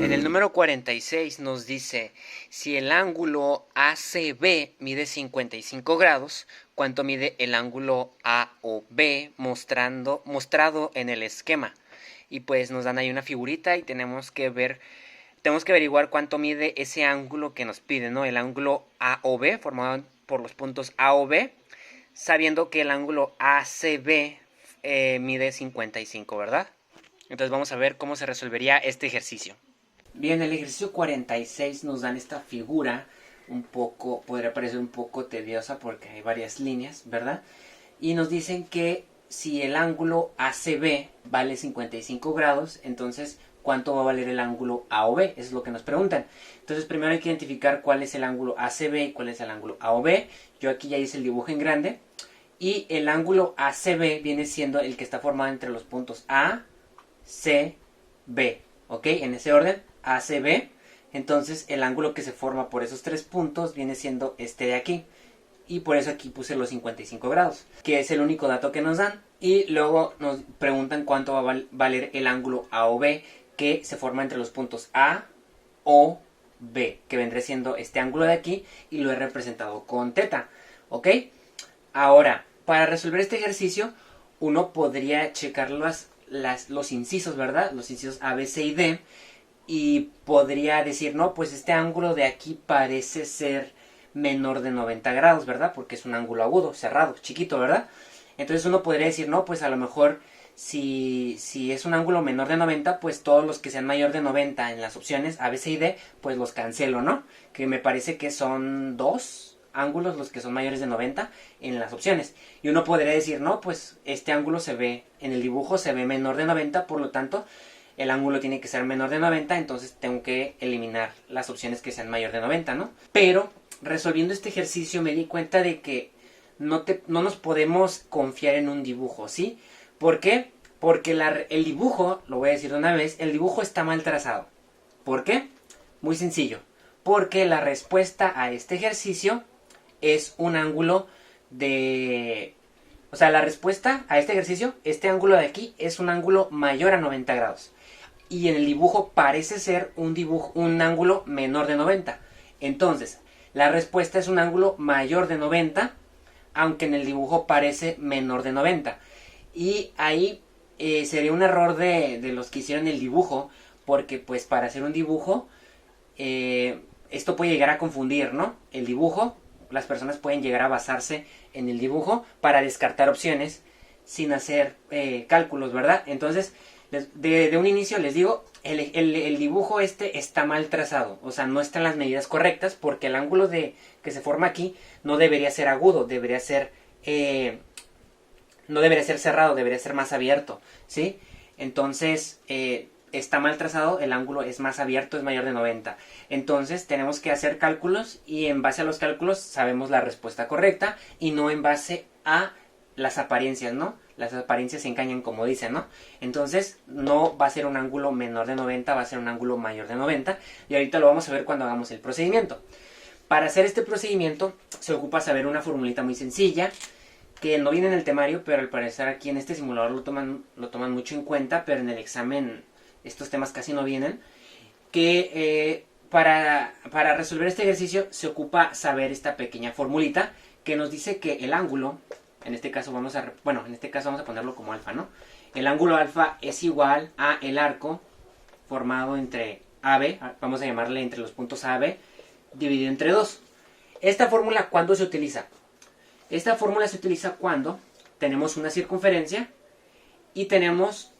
En el número 46 nos dice, si el ángulo ACB mide 55 grados, ¿cuánto mide el ángulo AOB mostrado en el esquema? Y pues nos dan ahí una figurita y tenemos que averiguar cuánto mide ese ángulo que nos pide, ¿no? El ángulo AOB, formado por los puntos A o B, sabiendo que el ángulo ACB mide 55, ¿verdad? Entonces vamos a ver cómo se resolvería este ejercicio. Bien, el ejercicio 46 nos dan esta figura, podría parecer un poco tediosa porque hay varias líneas, ¿verdad? Y nos dicen que si el ángulo ACB vale 55 grados, entonces ¿cuánto va a valer el ángulo AOB? Eso es lo que nos preguntan. Entonces primero hay que identificar cuál es el ángulo ACB y cuál es el ángulo AOB. Yo aquí ya hice el dibujo en grande. Y el ángulo ACB viene siendo el que está formado entre los puntos A, C, B. ¿Ok? En ese orden, ACB. Entonces el ángulo que se forma por esos tres puntos viene siendo este de aquí. Y por eso aquí puse los 55 grados, que es el único dato que nos dan. Y luego nos preguntan cuánto va a valer el ángulo AOB, que se forma entre los puntos A, O, B, que vendría siendo este ángulo de aquí, y lo he representado con teta. ¿Ok? Ahora, para resolver este ejercicio, uno podría checar los incisos, ¿verdad? Los incisos A, B, C y D. Y podría decir, no, pues este ángulo de aquí parece ser menor de 90 grados, ¿verdad? Porque es un ángulo agudo, cerrado, chiquito, ¿verdad? Entonces uno podría decir, no, pues a lo mejor si es un ángulo menor de 90, pues todos los que sean mayor de 90 en las opciones A, B, C y D, pues los cancelo, ¿no? Que me parece que son dos ángulos los que son mayores de 90 en las opciones. Y uno podría decir, no, pues este ángulo se ve, en el dibujo se ve menor de 90, por lo tanto el ángulo tiene que ser menor de 90, entonces tengo que eliminar las opciones que sean mayor de 90, ¿no? Pero resolviendo este ejercicio me di cuenta de que no nos podemos confiar en un dibujo, ¿sí? ¿Por qué? Porque el dibujo, lo voy a decir de una vez, el dibujo está mal trazado. ¿Por qué? Muy sencillo. Porque la respuesta a este ejercicio es un ángulo de... O sea, la respuesta a este ejercicio, este ángulo de aquí, es un ángulo mayor a 90 grados. Y en el dibujo parece ser un ángulo menor de 90. Entonces, la respuesta es un ángulo mayor de 90, aunque en el dibujo parece menor de 90. Y ahí sería un error de los que hicieron el dibujo, porque pues para hacer un dibujo, esto puede llegar a confundir, ¿no? El dibujo, las personas pueden llegar a basarse en el dibujo para descartar opciones sin hacer cálculos, ¿verdad? Entonces, de un inicio les digo, el dibujo este está mal trazado, o sea, no están las medidas correctas, porque el ángulo que se forma aquí no debería ser agudo, no debería ser cerrado, debería ser más abierto, ¿sí? Entonces, está mal trazado, el ángulo es más abierto, es mayor de 90. Entonces tenemos que hacer cálculos y en base a los cálculos sabemos la respuesta correcta y no en base a las apariencias, ¿no? Las apariencias se engañan, como dicen, ¿no? Entonces no va a ser un ángulo menor de 90, va a ser un ángulo mayor de 90 y ahorita lo vamos a ver cuando hagamos el procedimiento. Para hacer este procedimiento se ocupa saber una formulita muy sencilla que no viene en el temario, pero al parecer aquí en este simulador lo toman mucho en cuenta, pero en el examen estos temas casi no vienen, que para resolver este ejercicio se ocupa saber esta pequeña formulita que nos dice que el ángulo, en este caso vamos a ponerlo como alfa, ¿no? El ángulo alfa es igual a el arco formado entre AB, vamos a llamarle entre los puntos AB, dividido entre 2. ¿Esta fórmula cuándo se utiliza? Esta fórmula se utiliza cuando tenemos una circunferencia y tenemos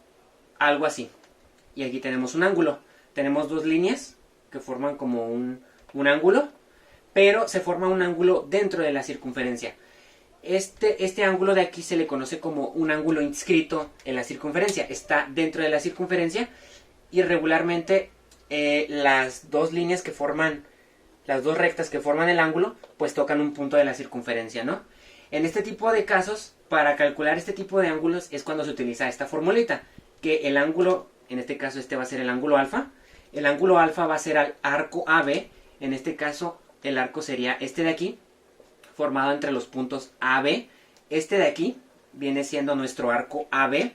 algo así. Y aquí tenemos un ángulo. Tenemos dos líneas que forman como un ángulo, pero se forma un ángulo dentro de la circunferencia. Este ángulo de aquí se le conoce como un ángulo inscrito en la circunferencia. Está dentro de la circunferencia y regularmente las dos líneas que forman, las dos rectas que forman el ángulo, pues tocan un punto de la circunferencia, ¿no? En este tipo de casos, para calcular este tipo de ángulos es cuando se utiliza esta formulita, que el ángulo, en este caso este va a ser el ángulo alfa. El ángulo alfa va a ser al arco AB. En este caso el arco sería este de aquí, formado entre los puntos AB. Este de aquí viene siendo nuestro arco AB.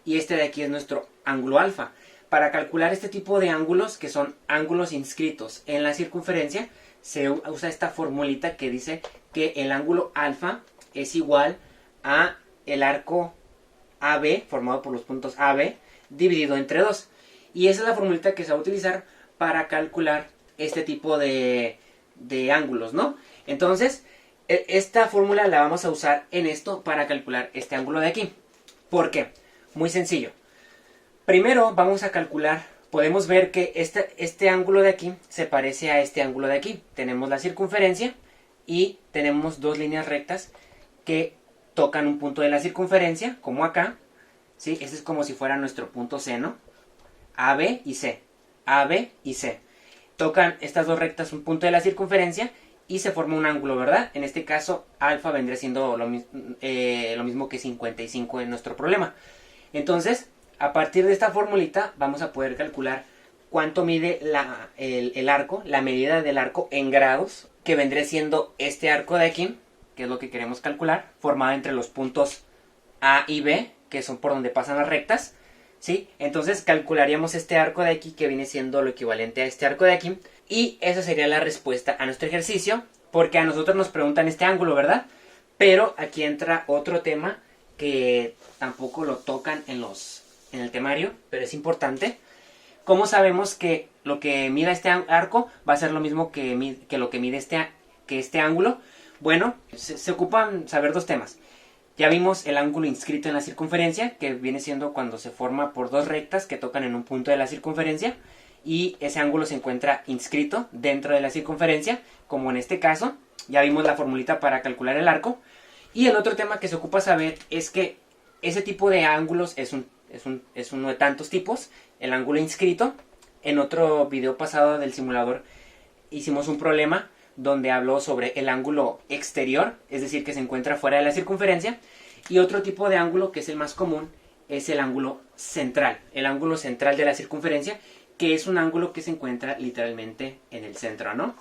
y este de aquí es nuestro ángulo alfa. Para calcular este tipo de ángulos, que son ángulos inscritos en la circunferencia, se usa esta formulita que dice que el ángulo alfa es igual a el arco AB, formado por los puntos AB, dividido entre 2. Y esa es la formulita que se va a utilizar para calcular este tipo de ángulos, ¿no? Entonces, esta fórmula la vamos a usar en esto para calcular este ángulo de aquí. ¿Por qué? Muy sencillo. Primero vamos a calcular, podemos ver que este ángulo de aquí se parece a este ángulo de aquí. Tenemos la circunferencia y tenemos dos líneas rectas que tocan un punto de la circunferencia, como acá, ¿sí? Este es como si fuera nuestro punto C, ¿no? AB y C, AB y C. Tocan estas dos rectas un punto de la circunferencia y se forma un ángulo, ¿verdad? En este caso, alfa vendría siendo lo mismo que 55 en nuestro problema. Entonces, a partir de esta formulita, vamos a poder calcular cuánto mide el arco, la medida del arco en grados, que vendría siendo este arco de aquí, que es lo que queremos calcular, formado entre los puntos A y B, que son por donde pasan las rectas, ¿sí? Entonces calcularíamos este arco de aquí, que viene siendo lo equivalente a este arco de aquí, y esa sería la respuesta a nuestro ejercicio, porque a nosotros nos preguntan este ángulo, ¿verdad? Pero aquí entra otro tema que tampoco lo tocan en el temario, pero es importante. ¿Cómo sabemos que lo que mida este arco va a ser lo mismo que lo que mide este ángulo? Bueno, se ocupan saber dos temas. Ya vimos el ángulo inscrito en la circunferencia, que viene siendo cuando se forma por dos rectas que tocan en un punto de la circunferencia, y ese ángulo se encuentra inscrito dentro de la circunferencia, como en este caso. Ya vimos la formulita para calcular el arco. Y el otro tema que se ocupa saber es que ese tipo de ángulos es uno de tantos tipos, el ángulo inscrito. En otro video pasado del simulador hicimos un problema donde habló sobre el ángulo exterior, es decir, que se encuentra fuera de la circunferencia. Y otro tipo de ángulo, que es el más común, es el ángulo central de la circunferencia, que es un ángulo que se encuentra literalmente en el centro, ¿no?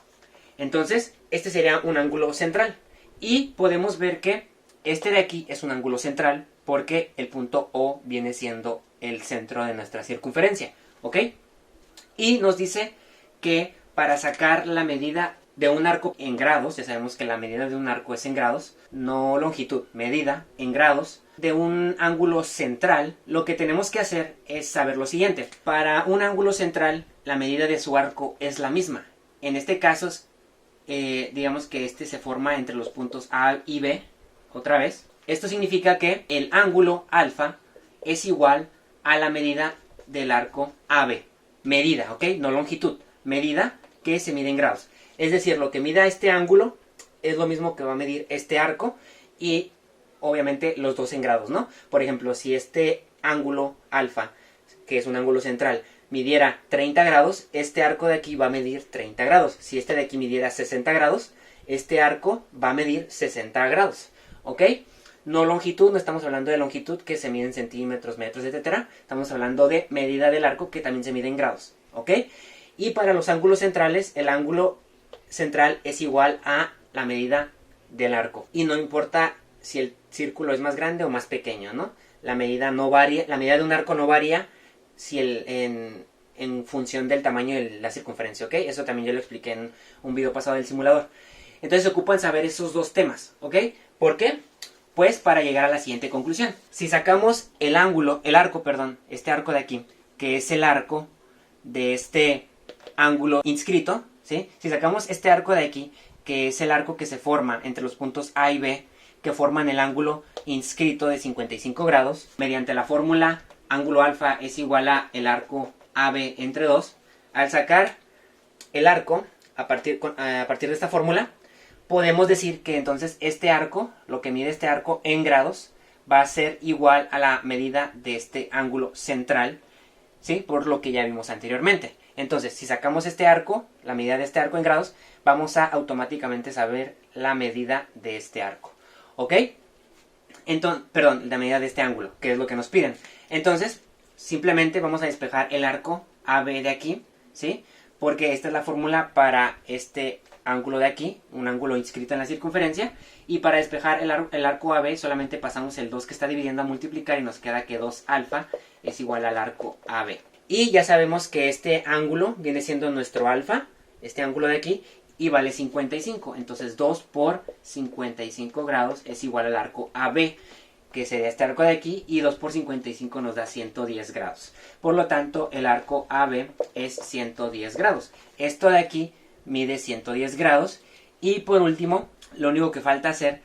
Entonces, este sería un ángulo central. Y podemos ver que este de aquí es un ángulo central porque el punto O viene siendo el centro de nuestra circunferencia, ¿ok? Y nos dice que para sacar la medida de un arco en grados, ya sabemos que la medida de un arco es en grados, no longitud, medida en grados de un ángulo central, lo que tenemos que hacer es saber lo siguiente. Para un ángulo central, la medida de su arco es la misma. En este caso, digamos que este se forma entre los puntos A y B, otra vez. Esto significa que el ángulo alfa es igual a la medida del arco AB. Medida, ¿ok? No longitud. Medida que se mide en grados. Es decir, lo que mida este ángulo es lo mismo que va a medir este arco y obviamente los dos en grados, ¿no? Por ejemplo, si este ángulo alfa, que es un ángulo central, midiera 30 grados, este arco de aquí va a medir 30 grados. Si este de aquí midiera 60 grados, este arco va a medir 60 grados, ¿ok? No longitud, no estamos hablando de longitud que se mide en centímetros, metros, etcétera. Estamos hablando de medida del arco que también se mide en grados, ¿ok? Y para los ángulos centrales, el ángulo central es igual a la medida del arco. Y no importa si el círculo es más grande o más pequeño, ¿no? La medida no varía, la medida de un arco no varía si en función del tamaño de la circunferencia, ¿ok? Eso también yo lo expliqué en un video pasado del simulador. Entonces se ocupan saber esos dos temas, ¿ok? ¿Por qué? Pues para llegar a la siguiente conclusión. Si sacamos el arco, este arco de aquí, que es el arco de este ángulo inscrito, ¿sí? Si sacamos este arco de aquí, que es el arco que se forma entre los puntos A y B, que forman el ángulo inscrito de 55 grados, mediante la fórmula ángulo alfa es igual a el arco AB entre 2, al sacar el arco a partir de esta fórmula, podemos decir que entonces este arco, lo que mide este arco en grados, va a ser igual a la medida de este ángulo central, ¿sí? Por lo que ya vimos anteriormente. Entonces, si sacamos este arco, la medida de este arco en grados, vamos a automáticamente saber la medida de este arco, ¿ok? Entonces, perdón, la medida de este ángulo, que es lo que nos piden. Entonces, simplemente vamos a despejar el arco AB de aquí, ¿sí? Porque esta es la fórmula para este ángulo de aquí, un ángulo inscrito en la circunferencia, y para despejar el arco AB solamente pasamos el 2 que está dividiendo a multiplicar y nos queda que 2 alfa es igual al arco AB. Y ya sabemos que este ángulo viene siendo nuestro alfa, este ángulo de aquí, y vale 55. Entonces 2 por 55 grados es igual al arco AB, que sería este arco de aquí, y 2 por 55 nos da 110 grados. Por lo tanto, el arco AB es 110 grados. Esto de aquí mide 110 grados. Y por último, lo único que falta hacer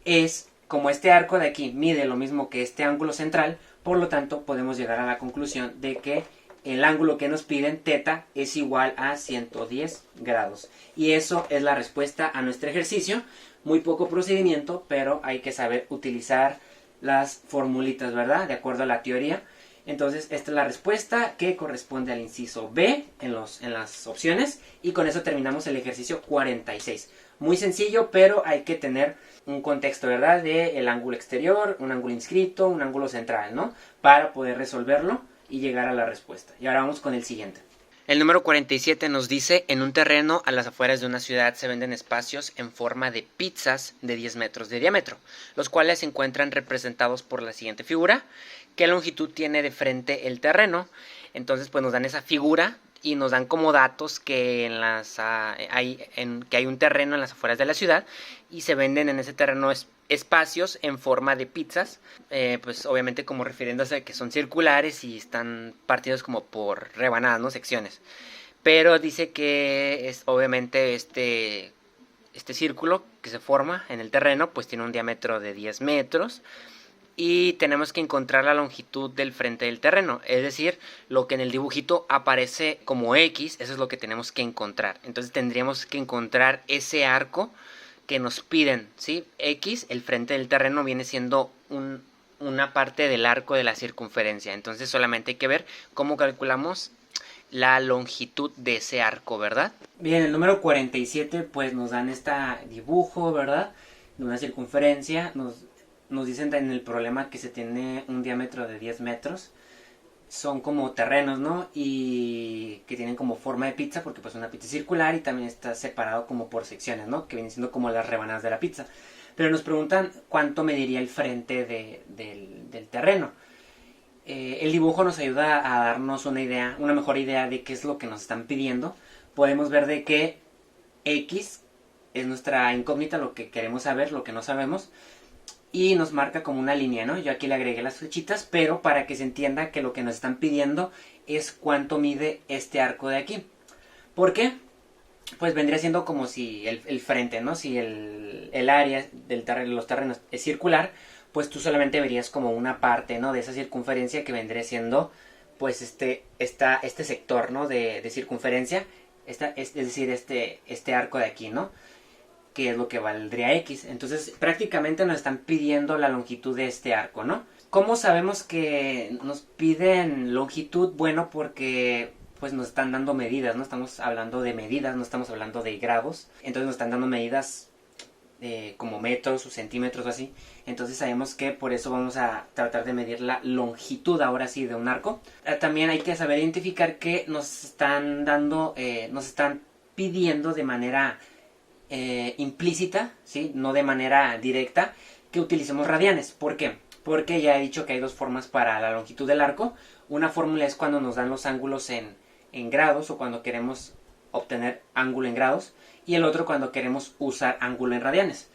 es, como este arco de aquí mide lo mismo que este ángulo central, por lo tanto podemos llegar a la conclusión de que el ángulo que nos piden, teta, es igual a 110 grados. Y eso es la respuesta a nuestro ejercicio. Muy poco procedimiento, pero hay que saber utilizar las formulitas, ¿verdad? De acuerdo a la teoría. Entonces, esta es la respuesta que corresponde al inciso B en las opciones. Y con eso terminamos el ejercicio 46. Muy sencillo, pero hay que tener un contexto, ¿verdad? De el ángulo exterior, un ángulo inscrito, un ángulo central, ¿no? Para poder resolverlo y llegar a la respuesta. Y ahora vamos con el siguiente. El número 47 nos dice, en un terreno a las afueras de una ciudad se venden espacios en forma de pizzas de 10 metros de diámetro, los cuales se encuentran representados por la siguiente figura. ¿Qué longitud tiene de frente el terreno? Entonces pues nos dan esa figura y nos dan como datos que hay un terreno en las afueras de la ciudad y se venden en ese terreno espacios en forma de pizzas, pues obviamente como refiriéndose a que son circulares y están partidos como por rebanadas, ¿no? Secciones. Pero dice que es obviamente este círculo que se forma en el terreno pues tiene un diámetro de 10 metros y tenemos que encontrar la longitud del frente del terreno, es decir, lo que en el dibujito aparece como X, eso es lo que tenemos que encontrar. Entonces tendríamos que encontrar ese arco que nos piden, ¿sí? X, el frente del terreno, viene siendo una parte del arco de la circunferencia. Entonces solamente hay que ver cómo calculamos la longitud de ese arco, ¿verdad? Bien, el número 47 pues nos dan este dibujo, ¿verdad? De una circunferencia. Nos dicen en el problema que se tiene un diámetro de 10 metros. Son como terrenos, ¿no? Y que tienen como forma de pizza, porque pues una pizza es circular y también está separado como por secciones, ¿no? Que vienen siendo como las rebanadas de la pizza. Pero nos preguntan cuánto mediría el frente del terreno. El dibujo nos ayuda a darnos una mejor idea de qué es lo que nos están pidiendo. Podemos ver de que X es nuestra incógnita, lo que queremos saber, lo que no sabemos. Y nos marca como una línea, ¿no? Yo aquí le agregué las flechitas, pero para que se entienda que lo que nos están pidiendo es cuánto mide este arco de aquí. ¿Por qué? Pues vendría siendo como si el frente, ¿no? Si el área de los terrenos es circular, pues tú solamente verías como una parte, ¿no? De esa circunferencia que vendría siendo, pues este sector, ¿no? De circunferencia, es decir, este arco de aquí, ¿no? Que es lo que valdría X. Entonces prácticamente nos están pidiendo la longitud de este arco, ¿no? ¿Cómo sabemos que nos piden longitud? Bueno, porque pues nos están dando medidas, ¿no? Estamos hablando de medidas, no estamos hablando de grados. Entonces nos están dando medidas como metros o centímetros o así. Entonces sabemos que por eso vamos a tratar de medir la longitud ahora sí de un arco. También hay que saber identificar que nos están pidiendo de manera implícita, ¿sí? No de manera directa, que utilicemos radianes. ¿Por qué? Porque ya he dicho que hay dos formas para la longitud del arco. Una fórmula es cuando nos dan los ángulos en grados o cuando queremos obtener ángulo en grados, y el otro cuando queremos usar ángulo en radianes.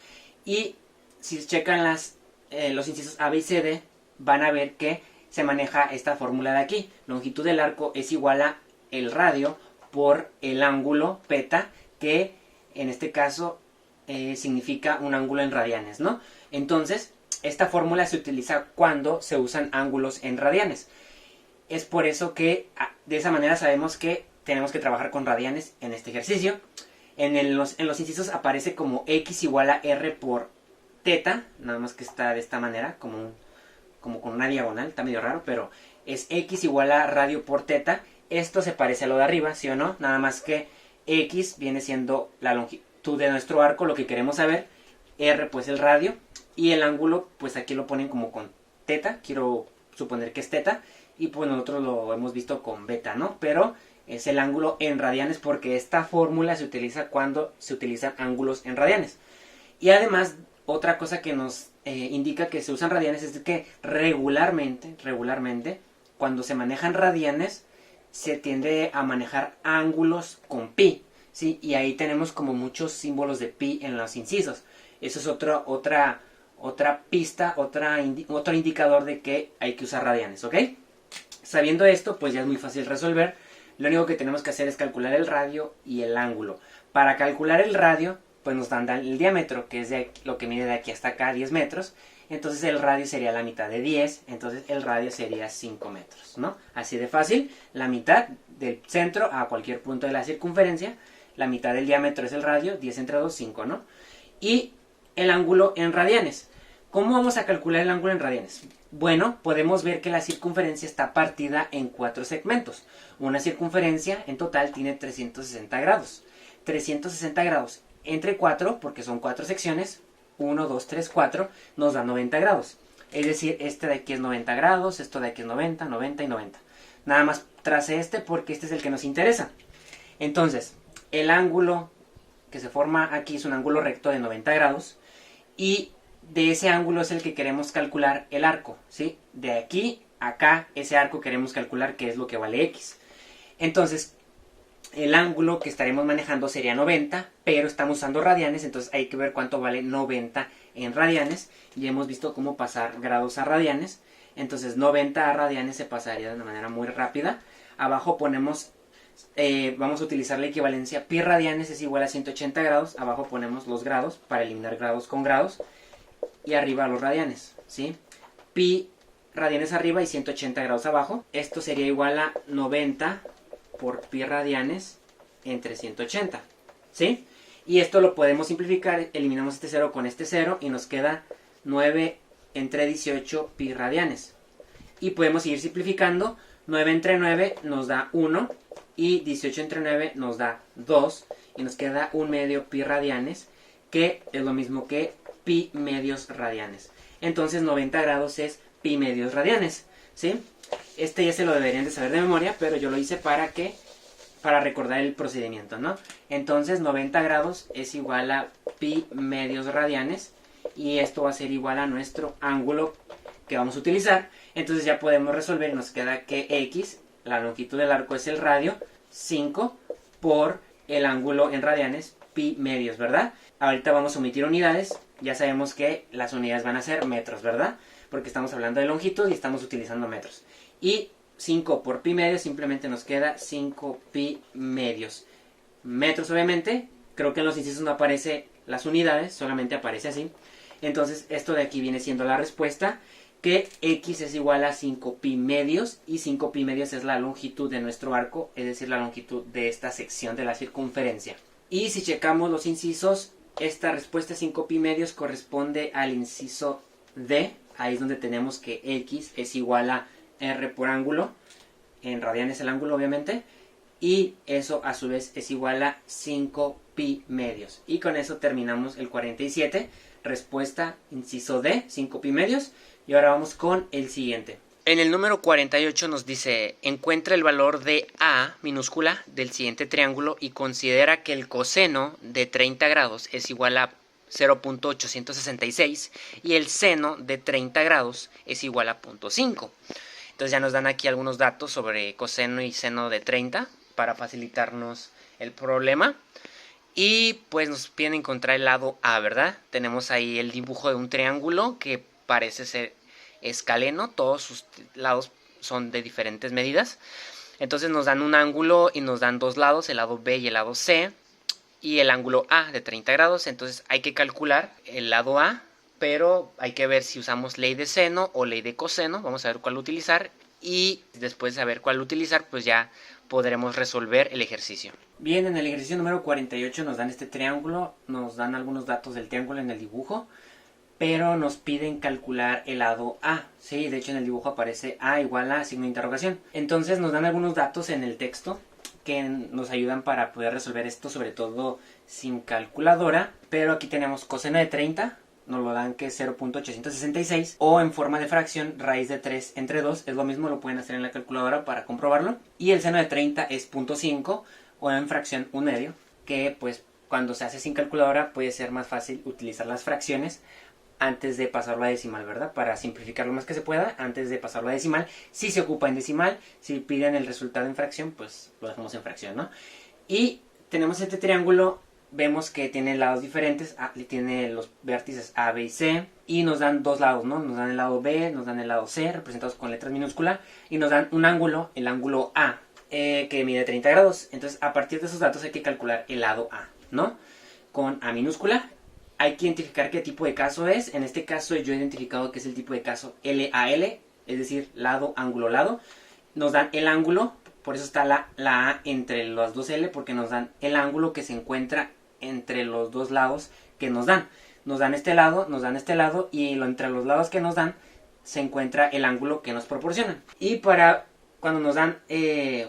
Y si checan los incisos A, B y C, D, van a ver que se maneja esta fórmula de aquí. Longitud del arco es igual a el radio por el ángulo peta, que en este caso significa un ángulo en radianes, ¿no? Entonces, esta fórmula se utiliza cuando se usan ángulos en radianes. Es por eso que de esa manera sabemos que tenemos que trabajar con radianes en este ejercicio. En los incisos aparece como X igual a R por teta, nada más que está de esta manera, como con una diagonal, está medio raro, pero es X igual a radio por teta. Esto se parece a lo de arriba, ¿sí o no? Nada más que X viene siendo la longitud de nuestro arco, lo que queremos saber. R pues el radio. Y el ángulo, pues aquí lo ponen como con teta. Quiero suponer que es teta. Y pues nosotros lo hemos visto con beta, ¿no? Pero es el ángulo en radianes, porque esta fórmula se utiliza cuando se utilizan ángulos en radianes. Y además, otra cosa que nos indica que se usan radianes es que regularmente, cuando se manejan radianes, se tiende a manejar ángulos con pi, ¿sí? Y ahí tenemos como muchos símbolos de pi en los incisos. Eso es otra pista, otro indicador de que hay que usar radianes, ¿ok? Sabiendo esto, pues ya es muy fácil resolver. Lo único que tenemos que hacer es calcular el radio y el ángulo. Para calcular el radio, pues nos dan el diámetro, que es lo que mide de aquí hasta acá, 10 metros. Entonces el radio sería la mitad de 10, entonces el radio sería 5 metros, ¿no? Así de fácil, la mitad del centro a cualquier punto de la circunferencia, la mitad del diámetro es el radio, 10 entre 2, 5, ¿no? Y el ángulo en radianes. ¿Cómo vamos a calcular el ángulo en radianes? Bueno, podemos ver que la circunferencia está partida en 4 segmentos. Una circunferencia en total tiene 360 grados. 360 grados entre 4, porque son 4 secciones, 1, 2, 3, 4, nos da 90 grados. Es decir, este de aquí es 90 grados, esto de aquí es 90, 90 y 90. Nada más trace este porque este es el que nos interesa. Entonces, el ángulo que se forma aquí es un ángulo recto de 90 grados y de ese ángulo es el que queremos calcular el arco, ¿sí? De aquí a acá, ese arco queremos calcular qué es lo que vale x. Entonces, el ángulo que estaremos manejando sería 90, pero estamos usando radianes, entonces hay que ver cuánto vale 90 en radianes. Ya hemos visto cómo pasar grados a radianes, entonces 90 a radianes se pasaría de una manera muy rápida. Abajo ponemos, vamos a utilizar la equivalencia, pi radianes es igual a 180 grados, abajo ponemos los grados para eliminar grados con grados, y arriba los radianes, ¿sí? Pi radianes arriba y 180 grados abajo, esto sería igual a 90 por pi radianes entre 180, ¿sí? Y esto lo podemos simplificar, eliminamos este 0 con este 0 y nos queda 9 entre 18 pi radianes. Y podemos seguir simplificando, 9 entre 9 nos da 1 y 18 entre 9 nos da 2 y nos queda 1 medio pi radianes, que es lo mismo que pi medios radianes. Entonces 90 grados es pi medios radianes, ¿sí? Este ya se lo deberían de saber de memoria, pero yo lo hice para recordar el procedimiento, ¿no? Entonces 90 grados es igual a pi medios radianes y esto va a ser igual a nuestro ángulo que vamos a utilizar. Entonces ya podemos resolver y nos queda que x, la longitud del arco es el radio, 5 por el ángulo en radianes, pi medios, ¿verdad? Ahorita vamos a omitir unidades, ya sabemos que las unidades van a ser metros, ¿verdad? Porque estamos hablando de longitud y estamos utilizando metros. Y 5 por pi medios simplemente nos queda 5 pi medios. Metros obviamente, creo que en los incisos no aparece las unidades, solamente aparece así. Entonces esto de aquí viene siendo la respuesta, que x es igual a 5 pi medios y 5 pi medios es la longitud de nuestro arco, es decir, la longitud de esta sección de la circunferencia. Y si checamos los incisos, esta respuesta 5 pi medios corresponde al inciso D. Ahí es donde tenemos que x es igual a r por ángulo, en radianes el ángulo obviamente, y eso a su vez es igual a 5 pi medios. Y con eso terminamos el 47, respuesta inciso D, 5 pi medios, y ahora vamos con el siguiente. En el número 48 nos dice, encuentra el valor de A minúscula del siguiente triángulo y considera que el coseno de 30 grados es igual a 0.866 y el seno de 30 grados es igual a 0.5. Entonces ya nos dan aquí algunos datos sobre coseno y seno de 30 para facilitarnos el problema. Y pues nos piden encontrar el lado A, ¿verdad? Tenemos ahí el dibujo de un triángulo que parece ser escaleno, todos sus lados son de diferentes medidas. Entonces nos dan un ángulo y nos dan dos lados, el lado B y el lado C, y el ángulo A de 30 grados. Entonces hay que calcular el lado A, pero hay que ver si usamos ley de seno o ley de coseno. Vamos a ver cuál utilizar y después de saber cuál utilizar, pues ya podremos resolver el ejercicio. Bien, en el ejercicio número 48 nos dan este triángulo, nos dan algunos datos del triángulo en el dibujo, pero nos piden calcular el lado A, ¿sí? De hecho en el dibujo aparece A igual a signo de interrogación. Entonces nos dan algunos datos en el texto que nos ayudan para poder resolver esto, sobre todo sin calculadora. Pero aquí tenemos coseno de 30, nos lo dan que es 0.866, o en forma de fracción raíz de 3 entre 2, es lo mismo, lo pueden hacer en la calculadora para comprobarlo. Y el seno de 30 es 0.5, o en fracción 1/2, que pues cuando se hace sin calculadora puede ser más fácil utilizar las fracciones antes de pasarlo a decimal, ¿verdad? Para simplificar lo más que se pueda, antes de pasarlo a decimal. Si se ocupa en decimal, si piden el resultado en fracción, pues lo dejamos en fracción, ¿no? Y tenemos este triángulo, vemos que tiene lados diferentes, tiene los vértices A, B y C, y nos dan dos lados, ¿no? Nos dan el lado B, nos dan el lado C, representados con letras minúsculas, y nos dan un ángulo, el ángulo A, que mide 30 grados. Entonces, a partir de esos datos hay que calcular el lado A, ¿no? Con A minúscula. Hay que identificar qué tipo de caso es. En este caso yo he identificado que es el tipo de caso LAL, es decir, lado, ángulo, lado. Nos dan el ángulo, por eso está la A entre los dos L, porque nos dan el ángulo que se encuentra entre los dos lados que nos dan. Nos dan este lado, y entre los lados que nos dan se encuentra el ángulo que nos proporcionan. Y para cuando nos dan,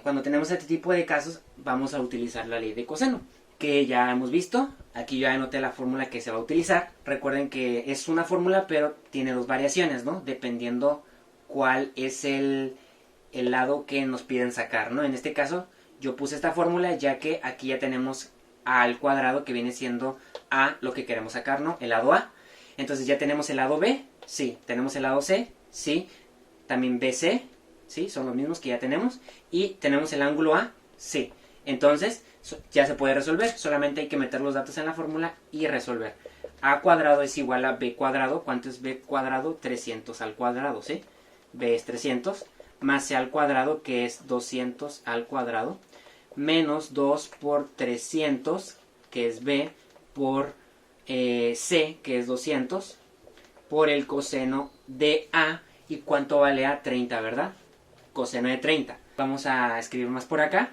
cuando tenemos este tipo de casos, vamos a utilizar la ley de coseno, que ya hemos visto. Aquí yo anoté la fórmula que se va a utilizar. Recuerden que es una fórmula, pero tiene dos variaciones, ¿no? Dependiendo cuál es el lado que nos piden sacar, ¿no? En este caso, yo puse esta fórmula ya que aquí ya tenemos A al cuadrado, que viene siendo A lo que queremos sacar, ¿no? El lado A. Entonces ya tenemos el lado B, sí. Tenemos el lado C, sí. También BC, sí. Son los mismos que ya tenemos. Y tenemos el ángulo A, sí. Entonces, ya se puede resolver. Solamente hay que meter los datos en la fórmula y resolver. A cuadrado es igual a B cuadrado. ¿Cuánto es B cuadrado? 300 al cuadrado, ¿sí? B es 300. Más C al cuadrado, que es 200 al cuadrado. Menos 2 por 300, que es B, por C, que es 200. Por el coseno de A. ¿Y cuánto vale A? 30, ¿verdad? Coseno de 30. Vamos a escribir más por acá.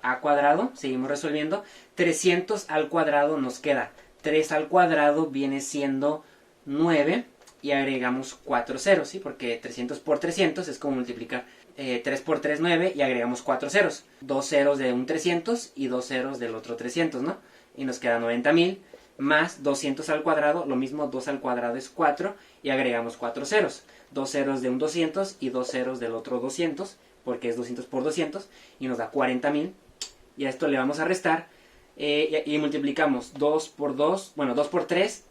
A cuadrado, seguimos resolviendo. 300 al cuadrado nos queda 3 al cuadrado, viene siendo 9, y agregamos 4 ceros, ¿sí? Porque 300 por 300 es como multiplicar 3 por 3, 9, y agregamos 4 ceros. 2 ceros de un 300 y 2 ceros del otro 300, ¿no? Y nos queda 90.000, más 200 al cuadrado, lo mismo, 2 al cuadrado es 4, y agregamos 4 ceros. 2 ceros de un 200 y 2 ceros del otro 200, porque es 200 por 200, y nos da 40.000. Y a esto le vamos a restar y multiplicamos 2 por 2, bueno, 2 por 3,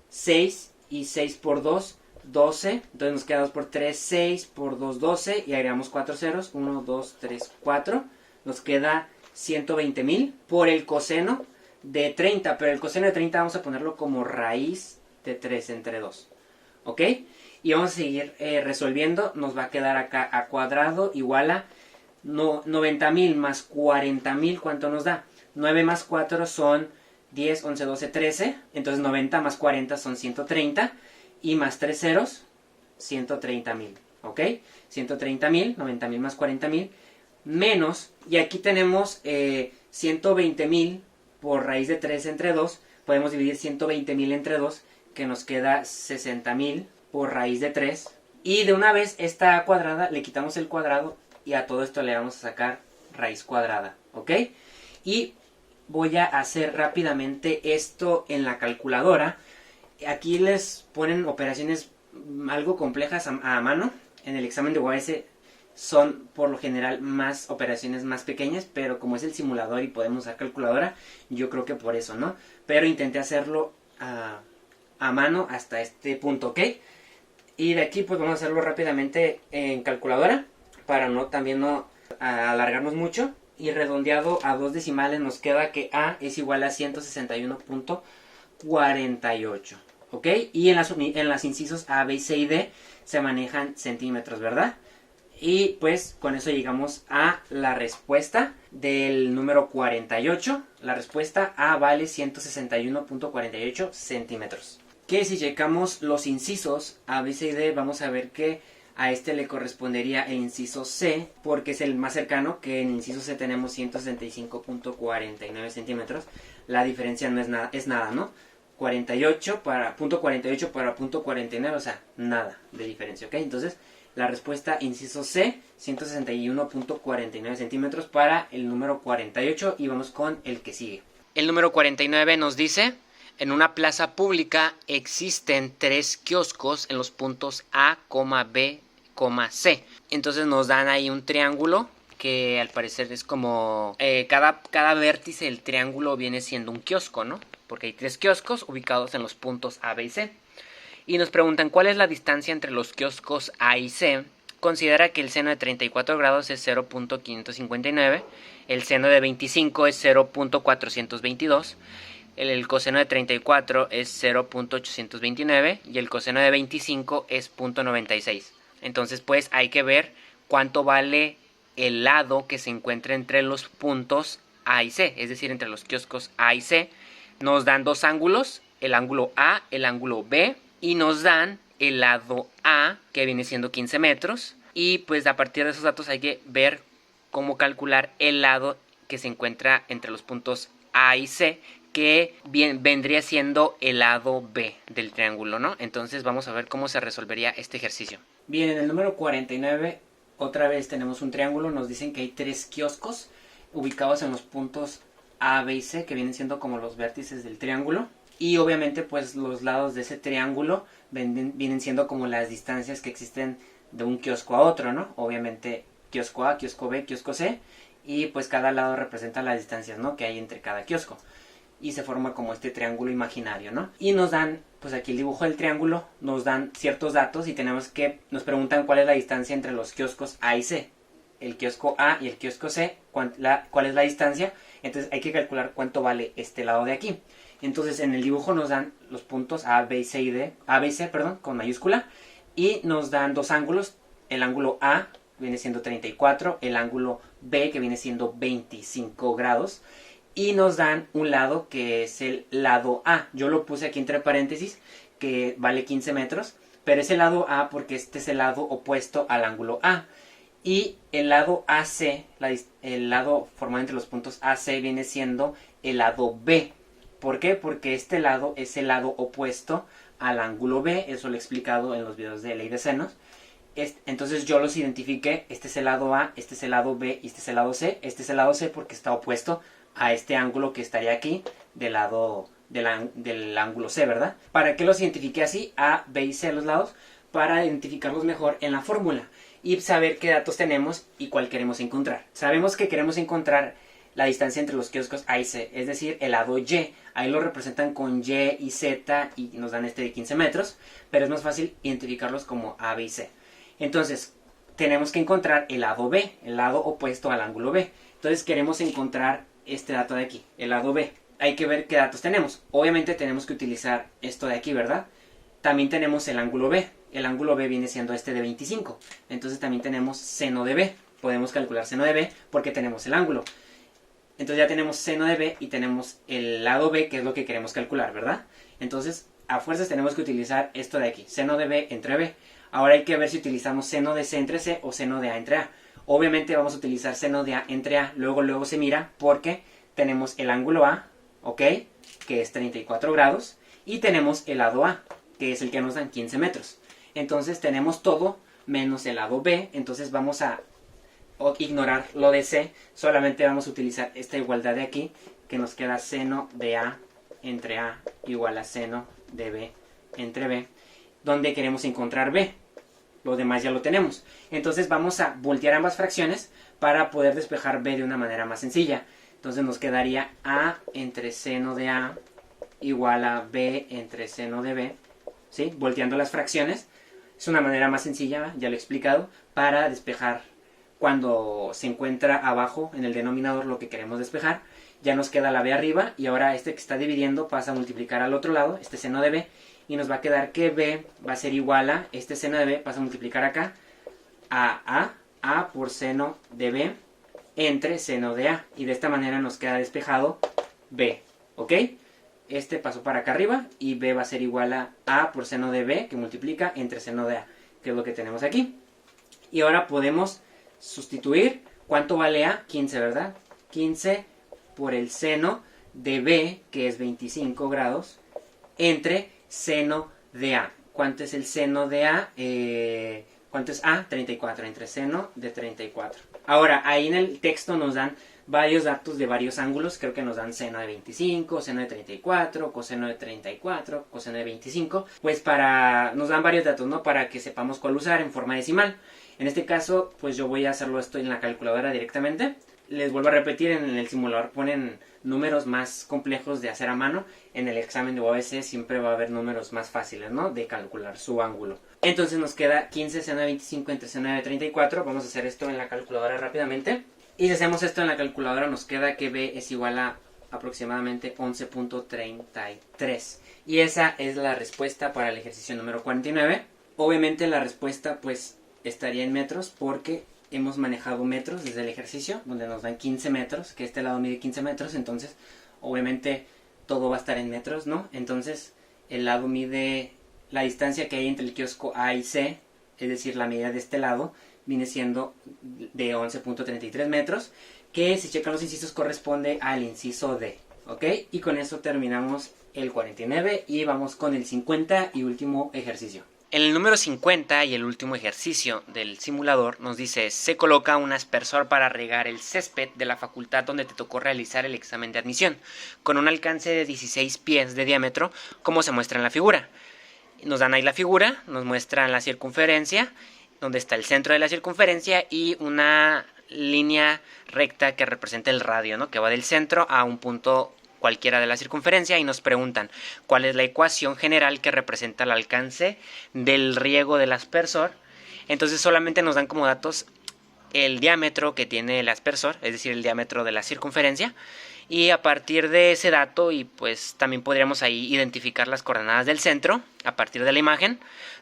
6, y 6 por 2, 12. Entonces nos queda 2 por 3, 6, por 2, 12, y agregamos 4 ceros, 1, 2, 3, 4. Nos queda 120.000 por el coseno de 30, pero el coseno de 30 vamos a ponerlo como raíz de 3 entre 2, ¿ok? Y vamos a seguir resolviendo. Nos va a quedar acá a cuadrado igual a 90.000 más 40.000, ¿cuánto nos da? 9 más 4 son 10, 11, 12, 13. Entonces 90 más 40 son 130. Y más 3 ceros, 130.000. ¿Ok? 130.000, 90.000 más 40.000. Menos, y aquí tenemos 120.000 por raíz de 3 entre 2. Podemos dividir 120.000 entre 2, que nos queda 60.000 por raíz de 3. Y de una vez esta a cuadrada le quitamos el cuadrado, y a todo esto le vamos a sacar raíz cuadrada, ¿ok? Y voy a hacer rápidamente esto en la calculadora. Aquí les ponen operaciones algo complejas a mano. En el examen de UAS son por lo general más operaciones más pequeñas, pero como es el simulador y podemos usar calculadora, yo creo que por eso, ¿no? Pero intenté hacerlo a mano hasta este punto, ¿ok? Y de aquí pues vamos a hacerlo rápidamente en calculadora, para también no alargarnos mucho. Y redondeado a dos decimales nos queda que A es igual a 161.48, ¿ok? Y en las incisos A, B, C y D se manejan centímetros, ¿verdad? Y pues con eso llegamos a la respuesta del número 48. La respuesta A vale 161.48 centímetros. Que si checamos los incisos A, B, C y D, vamos a ver que a este le correspondería el inciso C, porque es el más cercano, que en el inciso C tenemos 165.49 centímetros. La diferencia no es nada, ¿no? 48 para punto 48 para punto 49, o sea, nada de diferencia, ¿ok? Entonces, la respuesta inciso C, 161.49 centímetros para el número 48, y vamos con el que sigue. El número 49 nos dice: En una plaza pública existen 3 kioscos en los puntos A, B, C. Entonces nos dan ahí un triángulo que al parecer es como cada vértice del triángulo viene siendo un kiosco, ¿no? Porque hay 3 kioscos ubicados en los puntos A, B y C. Y nos preguntan cuál es la distancia entre los kioscos A y C. Considera que el seno de 34 grados es 0.559, el seno de 25 es 0.422, el coseno de 34 es 0.829 y el coseno de 25 es 0.96. Entonces pues hay que ver cuánto vale el lado que se encuentra entre los puntos A y C, es decir, entre los kioscos A y C. Nos dan dos ángulos, el ángulo A, el ángulo B, y nos dan el lado A, que viene siendo 15 metros, y pues a partir de esos datos hay que ver cómo calcular el lado que se encuentra entre los puntos A y C, que vendría siendo el lado B del triángulo, ¿no? Entonces vamos a ver cómo se resolvería este ejercicio. Bien, en el número 49, otra vez tenemos un triángulo, nos dicen que hay 3 kioscos ubicados en los puntos A, B y C, que vienen siendo como los vértices del triángulo. Y obviamente pues los lados de ese triángulo vienen siendo como las distancias que existen de un kiosco a otro, ¿no? Obviamente kiosco A, kiosco B, kiosco C, y pues cada lado representa las distancias, ¿no?, que hay entre cada kiosco. Y se forma como este triángulo imaginario, ¿no? Y nos dan, pues aquí el dibujo del triángulo, nos dan ciertos datos y nos preguntan cuál es la distancia entre los kioscos A y C. El kiosco A y el kiosco C, cuál es la distancia. Entonces hay que calcular cuánto vale este lado de aquí. Entonces en el dibujo nos dan los puntos A, B, C y D, A, B, C, perdón, con mayúscula, y nos dan dos ángulos. El ángulo A viene siendo 34, el ángulo B que viene siendo 25 grados, y nos dan un lado que es el lado A. Yo lo puse aquí entre paréntesis, que vale 15 metros, pero es el lado A porque este es el lado opuesto al ángulo A. Y el lado AC, el lado formado entre los puntos AC viene siendo el lado B. ¿Por qué? Porque este lado es el lado opuesto al ángulo B. Eso lo he explicado en los videos de ley de senos. Entonces yo los identifiqué. Este es el lado A, este es el lado B y este es el lado C. Este es el lado C porque está opuesto a este ángulo que estaría aquí del lado del ángulo C, ¿verdad? ¿Para qué los identifiqué así? A, B y C a los lados. Para identificarlos mejor en la fórmula y saber qué datos tenemos y cuál queremos encontrar. Sabemos que queremos encontrar la distancia entre los kioscos A y C, es decir, el lado Y. Ahí lo representan con Y y Z y nos dan este de 15 metros, pero es más fácil identificarlos como A, B y C. Entonces, tenemos que encontrar el lado B, el lado opuesto al ángulo B. Entonces, queremos encontrar este dato de aquí, el lado B. Hay que ver qué datos tenemos. Obviamente tenemos que utilizar esto de aquí, ¿verdad? También tenemos el ángulo B. El ángulo B viene siendo este de 25. Entonces también tenemos seno de B. Podemos calcular seno de B porque tenemos el ángulo. Entonces ya tenemos seno de B y tenemos el lado B, que es lo que queremos calcular, ¿verdad? Entonces, a fuerzas tenemos que utilizar esto de aquí, seno de B entre B. Ahora hay que ver si utilizamos seno de C entre C o seno de A entre A. Obviamente vamos a utilizar seno de A entre A, luego se mira porque tenemos el ángulo A, ¿ok?, que es 34 grados, y tenemos el lado A, que es el que nos dan 15 metros. Entonces tenemos todo menos el lado B, entonces vamos a ignorar lo de C, solamente vamos a utilizar esta igualdad de aquí, que nos queda seno de A entre A igual a seno de B entre B, donde queremos encontrar B. Lo demás ya lo tenemos. Entonces vamos a voltear ambas fracciones para poder despejar B de una manera más sencilla. Entonces nos quedaría A entre seno de A igual a B entre seno de B, ¿sí?, volteando las fracciones. Es una manera más sencilla, ya lo he explicado, para despejar cuando se encuentra abajo en el denominador lo que queremos despejar. Ya nos queda la B arriba y ahora este que está dividiendo pasa a multiplicar al otro lado, este seno de B, y nos va a quedar que B va a ser igual a, este seno de B pasa a multiplicar acá, A por seno de B entre seno de A, y de esta manera nos queda despejado B, ¿ok? Este pasó para acá arriba y B va a ser igual a por seno de B, que multiplica entre seno de A, que es lo que tenemos aquí. Y ahora podemos sustituir. ¿Cuánto vale A? 15, ¿verdad? 15 por el seno de B, que es 25 grados, entre seno de A. ¿Cuánto es el seno de A? ¿Cuánto es A? 34, entre seno de 34. Ahora, ahí en el texto nos dan varios datos de varios ángulos. Creo que nos dan seno de 25, seno de 34, coseno de 34, coseno de 25. Pues nos dan varios datos, ¿no? Para que sepamos cuál usar en forma decimal. En este caso, pues yo voy a hacerlo esto en la calculadora directamente. Les vuelvo a repetir, en el simulador ponen números más complejos de hacer a mano. En el examen de UABC siempre va a haber números más fáciles, ¿no? De calcular su ángulo. Entonces nos queda 15 seno de 25 entre seno de 34. Vamos a hacer esto en la calculadora rápidamente. Y si hacemos esto en la calculadora nos queda que B es igual a aproximadamente 11.33. Y esa es la respuesta para el ejercicio número 49. Obviamente la respuesta pues estaría en metros porque hemos manejado metros desde el ejercicio, donde nos dan 15 metros, que este lado mide 15 metros, entonces obviamente todo va a estar en metros, ¿no? Entonces el lado mide la distancia que hay entre el kiosco A y C, es decir, la medida de este lado, viene siendo de 11.33 metros, que si checan los incisos corresponde al inciso D, ¿ok? Y con eso terminamos el 49 y vamos con el 50 y último ejercicio. En el número 50 y el último ejercicio del simulador nos dice: se coloca un aspersor para regar el césped de la facultad donde te tocó realizar el examen de admisión, con un alcance de 16 pies de diámetro, como se muestra en la figura. Nos dan ahí la figura, nos muestran la circunferencia, donde está el centro de la circunferencia y una línea recta que representa el radio, ¿no? Que va del centro a un punto cualquiera de la circunferencia, y nos preguntan cuál es la ecuación general que representa el alcance del riego del aspersor. Entonces solamente nos dan como datos el diámetro que tiene el aspersor, es decir, el diámetro de la circunferencia, y a partir de ese dato, y pues también podríamos ahí identificar las coordenadas del centro a partir de la imagen.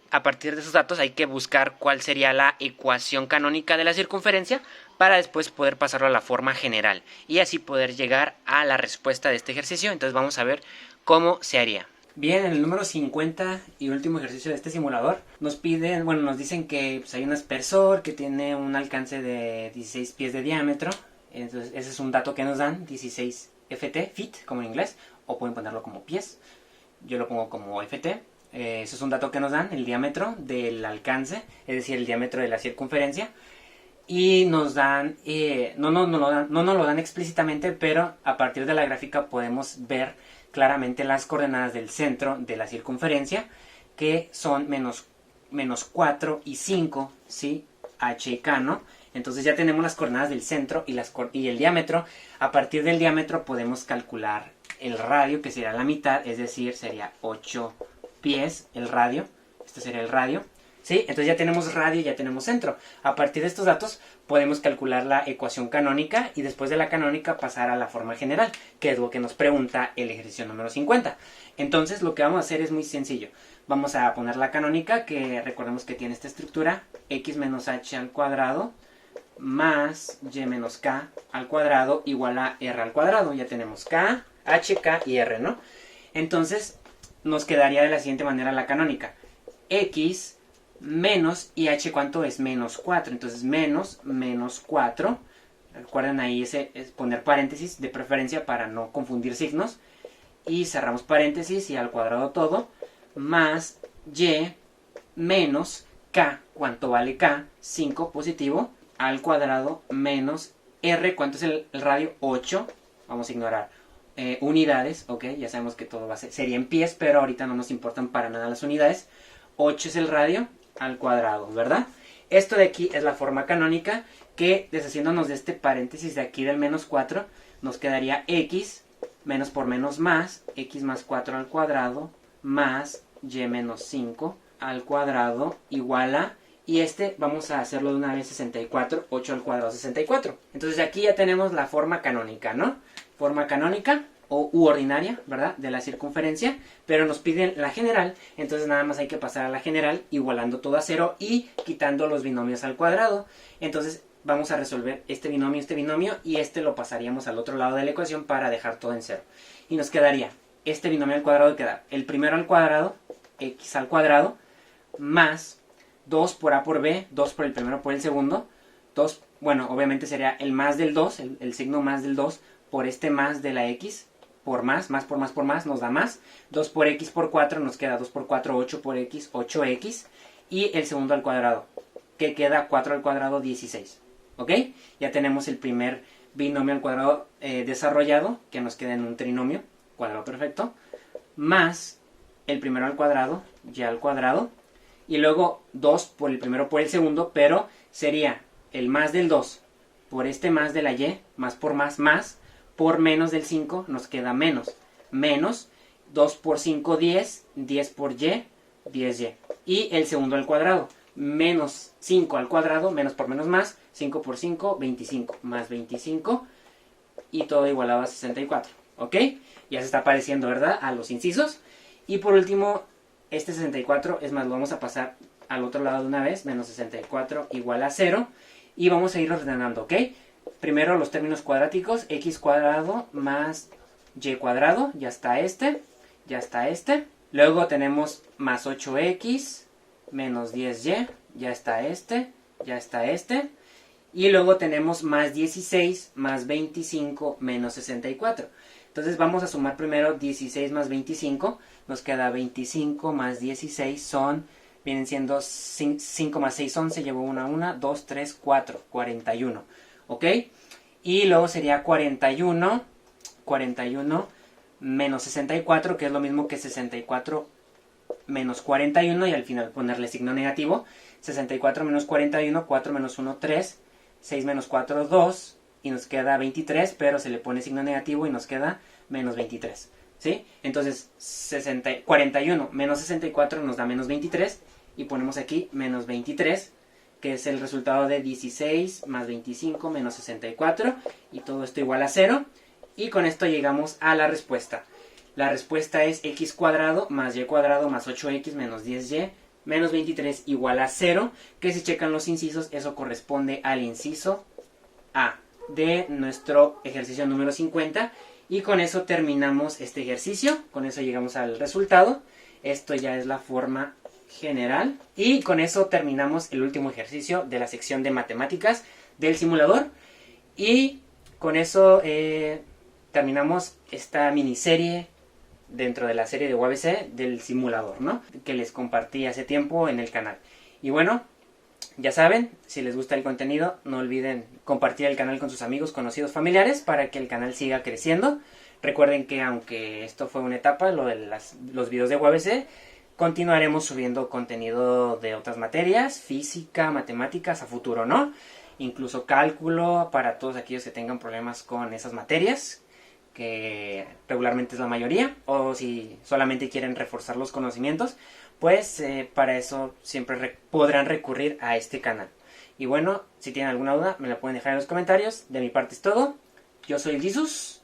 A partir de esos datos hay que buscar cuál sería la ecuación canónica de la circunferencia para después poder pasarlo a la forma general y así poder llegar a la respuesta de este ejercicio. Entonces vamos a ver cómo se haría. Bien, en el número 50 y último ejercicio de este simulador nos dicen que pues, hay un aspersor que tiene un alcance de 16 pies de diámetro. Entonces ese es un dato que nos dan, 16 ft, feet como en inglés, o pueden ponerlo como pies. Yo lo pongo como ft. Eso es un dato que nos dan, el diámetro del alcance, es decir, el diámetro de la circunferencia. Y nos dan, no nos lo dan explícitamente, pero a partir de la gráfica podemos ver claramente las coordenadas del centro de la circunferencia, que son menos 4 y 5, ¿sí? H y K, ¿no? Entonces ya tenemos las coordenadas del centro y el diámetro. A partir del diámetro podemos calcular el radio, que sería la mitad, es decir, sería 8 pies el radio. Este sería el radio, ¿sí? Entonces ya tenemos radio y ya tenemos centro. A partir de estos datos podemos calcular la ecuación canónica y después de la canónica pasar a la forma general, que es lo que nos pregunta el ejercicio número 50. Entonces lo que vamos a hacer es muy sencillo. Vamos a poner la canónica, que recordemos que tiene esta estructura: x menos h al cuadrado más y menos k al cuadrado igual a r al cuadrado. Ya tenemos k, h, k y r, ¿no? Entonces nos quedaría de la siguiente manera la canónica: x menos, y h ¿cuánto es? Menos 4. Entonces menos 4. Recuerden ahí es poner paréntesis de preferencia para no confundir signos. Y cerramos paréntesis y al cuadrado todo. Más y menos k. ¿Cuánto vale k? 5 positivo al cuadrado menos r. ¿Cuánto es el radio? 8. Vamos a ignorar unidades, ok, ya sabemos que todo sería en pies, pero ahorita no nos importan para nada las unidades. 8 es el radio al cuadrado, ¿verdad? Esto de aquí es la forma canónica, que deshaciéndonos de este paréntesis de aquí del menos 4, nos quedaría x, menos por menos más, x más 4 al cuadrado, más y menos 5 al cuadrado, igual a, y este vamos a hacerlo de una vez, 64, 8 al cuadrado, 64. Entonces aquí ya tenemos la forma canónica, ¿no? Forma canónica u ordinaria, ¿verdad? De la circunferencia, pero nos piden la general, entonces nada más hay que pasar a la general igualando todo a 0 y quitando los binomios al cuadrado. Entonces vamos a resolver este binomio, y este lo pasaríamos al otro lado de la ecuación para dejar todo en 0. Y nos quedaría este binomio al cuadrado, queda el primero al cuadrado, x al cuadrado, más 2 por a por b, 2 por el primero por el segundo, 2, bueno, obviamente sería el más del 2, el signo más del 2, por este más de la x, por más por más, nos da más. 2 por x por 4, nos queda 2 por 4, 8 por x, 8x. Y el segundo al cuadrado. que queda 4 al cuadrado 16. ¿Ok? Ya tenemos el primer binomio al cuadrado desarrollado, que nos queda en un trinomio, cuadrado perfecto, más el primero al cuadrado, y al cuadrado, y luego 2 por el primero por el segundo, pero sería el más del 2 por este más de la y, más por menos del 5 nos queda menos, menos 2 por 5, 10, 10 por y, 10y. Y el segundo al cuadrado, menos 5 al cuadrado, menos por menos más, 5 por 5, 25, más 25, y todo igualado a 64, ¿ok? Ya se está pareciendo, ¿verdad?, a los incisos. Y por último, este 64, es más, lo vamos a pasar al otro lado de una vez, menos 64 igual a 0, y vamos a ir ordenando, ¿ok? Primero los términos cuadráticos, x cuadrado más y cuadrado, ya está este, ya está este. Luego tenemos más 8x menos 10y, ya está este, ya está este. Y luego tenemos más 16 más 25 menos 64. Entonces vamos a sumar primero 16 más 25, nos queda 25 más 16 vienen siendo 5 más 6, 11, llevo 1, 2, 3, 4, 41. ¿Ok? Y luego sería 41 menos 64, que es lo mismo que 64 menos 41, y al final ponerle signo negativo. 64 menos 41, 4 menos 1, 3, 6 menos 4, 2, y nos queda 23, pero se le pone signo negativo y nos queda menos 23. ¿Sí? Entonces 41 menos 64 nos da menos 23, y ponemos aquí menos 23, que es el resultado de 16 más 25 menos 64, y todo esto igual a 0, y con esto llegamos a la respuesta. La respuesta es x cuadrado más y cuadrado más 8x menos 10y menos 23 igual a 0, que si checan los incisos, eso corresponde al inciso A de nuestro ejercicio número 50. Y con eso terminamos este ejercicio, con eso llegamos al resultado. Esto ya es la forma general. Y con eso terminamos el último ejercicio de la sección de matemáticas del simulador. Y con eso terminamos esta miniserie dentro de la serie de UABC del simulador, ¿no?, que les compartí hace tiempo en el canal. Y bueno, ya saben, si les gusta el contenido, no olviden compartir el canal con sus amigos, conocidos, familiares, para que el canal siga creciendo. Recuerden que aunque esto fue una etapa, lo de los videos de UABC, continuaremos subiendo contenido de otras materias, física, matemáticas, a futuro, ¿no? Incluso cálculo para todos aquellos que tengan problemas con esas materias, que regularmente es la mayoría, o si solamente quieren reforzar los conocimientos, pues para eso siempre podrán recurrir a este canal. Y bueno, si tienen alguna duda, me la pueden dejar en los comentarios. De mi parte es todo. Yo soy el Jesus.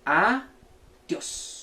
Adiós.